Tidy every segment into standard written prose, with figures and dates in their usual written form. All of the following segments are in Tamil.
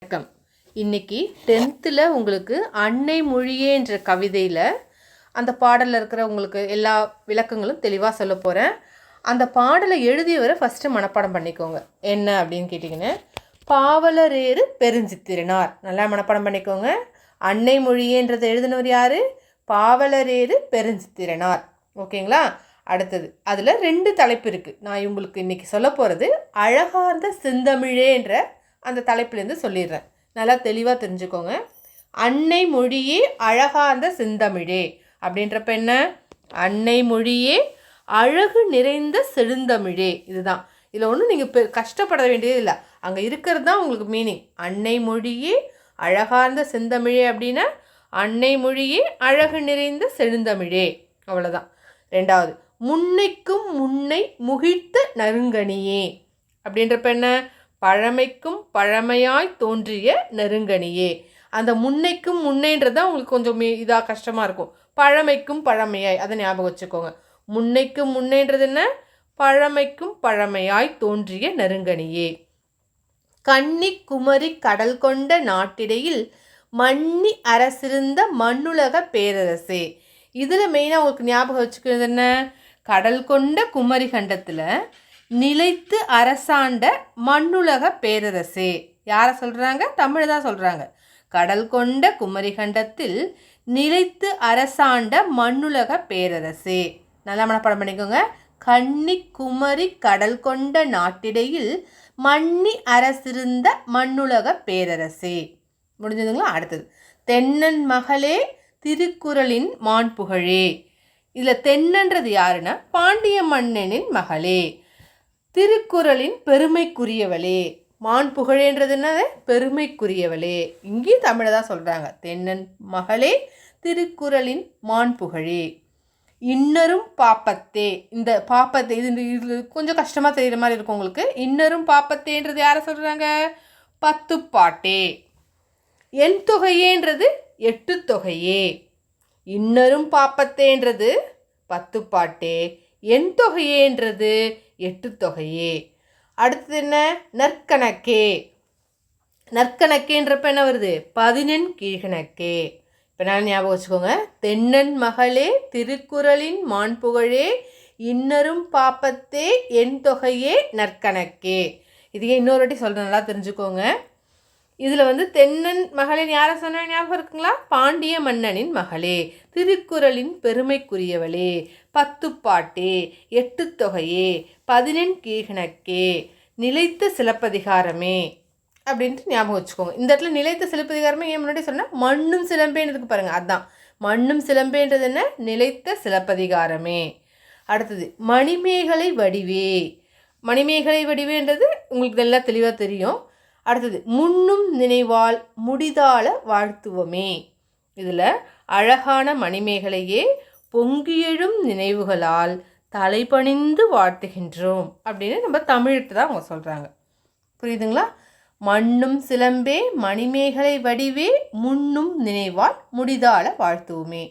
வணக்கம். இன்னைக்கு 10th உங்களுக்கு அன்னை மொழியேன்ற கவிதையில் அந்த பாடலில் இருக்கிற உங்களுக்கு எல்லா விளக்கங்களும் தெளிவாக சொல்ல போகிறேன். அந்த பாடலை எழுதியவரை ஃபஸ்ட்டு மனப்பாடம் பண்ணிக்கோங்க. என்ன அப்படின்னு கேட்டிங்கன்னா, பாவலரேறு பெருஞ்சித்திரனார். நல்லா மனப்பாடம் பண்ணிக்கோங்க. அன்னை மொழியேன்றதை எழுதினவர் யார்? பாவலரேறு பெருஞ்சித்திரனார். ஓகேங்களா? அடுத்தது அதில் 2 தலைப்பு இருக்குது. நான் உங்களுக்கு இன்றைக்கி சொல்ல போகிறது அழகார்ந்த செந்தமிழேன்ற அந்த தலைப்புலேருந்து சொல்லிடுறேன். நல்லா தெளிவாக தெரிஞ்சுக்கோங்க. அன்னை மொழியே அழகார்ந்த செந்தமிழே அப்படின்றப்ப என்ன? அன்னை மொழியே அழகு நிறைந்த செழுந்தமிழே. இதுதான். இதில் ஒன்றும் நீங்கள் கஷ்டப்பட வேண்டியது இல்லை. அங்கே இருக்கிறது தான் உங்களுக்கு மீனிங். அன்னை மொழியே அழகார்ந்த செந்தமிழே அப்படின்னா அன்னை மொழியே அழகு நிறைந்த செழுந்தமிழே. அவ்வளோதான். 2வது, முன்னைக்கும் முன்னை முகிழ்த்த நறுங்கனியே அப்படின்றப்ப என்ன? பழமைக்கும் பழமையாய் தோன்றிய நெருங்கனியே. அந்த முன்னைக்கும் முன்னைன்றதான் உங்களுக்கு கொஞ்சம் இதாக கஷ்டமாக இருக்கும். பழமைக்கும் பழமையாய், அதை ஞாபகம் வச்சுக்கோங்க. முன்னைக்கும் முன்னைன்றது என்ன? பழமைக்கும் பழமையாய் தோன்றிய நெருங்கனியே. கன்னி குமரி கடல் கொண்ட நாட்டிடையில் மன்னி அரசிருந்த மண்ணுலக பேரரசே. இதில் மெயினாக உங்களுக்கு ஞாபகம் வச்சுக்கிறது என்ன? கடல் கொண்ட குமரி கண்டத்தில் நிலைத்து அரசாண்ட மண்ணுலக பேரரசே. யாரை சொல்கிறாங்க? தமிழ் தான் சொல்கிறாங்க. கடல் கொண்ட குமரி கண்டத்தில் நிலைத்து அரசாண்ட மண்ணுலக பேரரசே. நல்லா மனப்பாடம் பண்ணிக்கோங்க. கன்னி குமரி கடல் கொண்ட நாட்டிடையில் மன்னி அரசிருந்த மண்ணுலக பேரரசே. முடிஞ்சதுங்களா? அடுத்தது, தென்னன் மகளே திருக்குறளின் மாண்புகழே. இதில் தென்னன்றது யாருன்னா பாண்டிய மன்னனின் மகளே, திருக்குறளின் பெருமைக்குரியவளே. மான் புகழேன்றது என்னது? பெருமைக்குரியவளே. இங்கேயும் தமிழை தான் சொல்கிறாங்க. தென்னன் மகளே திருக்குறளின் மான் புகழே. இன்னரும் பாப்பத்தே. இந்த பாப்பத்தே இது கொஞ்சம் கஷ்டமாக தெரிகிற மாதிரி இருக்கும் உங்களுக்கு. இன்னரும் பாப்பத்தேன்றது யாரை சொல்கிறாங்க? 10 பாட்டே. என் தொகையேன்றது 8 தொகையே. இன்னரும் பாப்பத்தேன்றது 10 பாட்டே. என் தொகையேன்றது 8 தொகையே. அடுத்தது என்ன? நற்கணக்கே. நற்கணக்கேன்றப்ப என்ன வருது? 11 கீழ்கணக்கே. இப்போ நான் ஞாபகம் வச்சுக்கோங்க. தென்னன் மகளே திருக்குறளின் மாண்புகழே இன்னரும் பாப்பத்தே என் தொகையே நற்கணக்கே. இதையே இன்னொரு வாட்டி சொல்கிறேன், நல்லா தெரிஞ்சுக்கோங்க. இதில் தென்னன் மகளின் யாரை சொன்ன ஞாபகம் இருக்குங்களா? பாண்டிய மன்னனின் மகளே, திருக்குறளின் பெருமைக்குரியவளே, 10 பாட்டே, 8 தொகையே, 11 கீழ்கணக்கே, நிலைத்த சிலப்பதிகாரமே அப்படின்ட்டு ஞாபகம் வச்சுக்கோங்க. இந்த இடத்துல நிலைத்த சிலப்பதிகாரமே ஏன் முன்னாடி சொன்னால் மண்ணும் சிலம்பேன்றதுக்கு பாருங்கள். அதுதான் மண்ணும் சிலம்பேன்றது என்ன? நிலைத்த சிலப்பதிகாரமே. அடுத்தது, மணிமேகலை வடிவே. மணிமேகலை வடிவேன்றது உங்களுக்கு நல்லா தெளிவாக தெரியும். அடுத்தது, முன்னும் நினைவால் முடிதாள வாழ்த்துவமே. இதில் அழகான மணிமேகலையே பொங்கியெழும் நினைவுகளால் தலைபணிந்து வாழ்த்துகின்றோம் அப்படின்னு நம்ம தமிழுக்கு தான் அவங்க சொல்கிறாங்க. புரியுதுங்களா? மண்ணும் சிலம்பே மணிமேகலை வடிவே முன்னும் நினைவால் முடிதாள வாழ்த்துவோமே.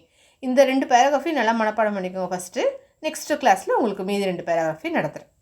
இந்த 2 பேராகிராஃபையும் நல்லா மனப்பாடம் பண்ணிக்கோங்க ஃபஸ்ட்டு. நெக்ஸ்ட்டு கிளாஸில் உங்களுக்கு மீதி 2 பேராகிராஃபையும் நடத்துகிறேன்.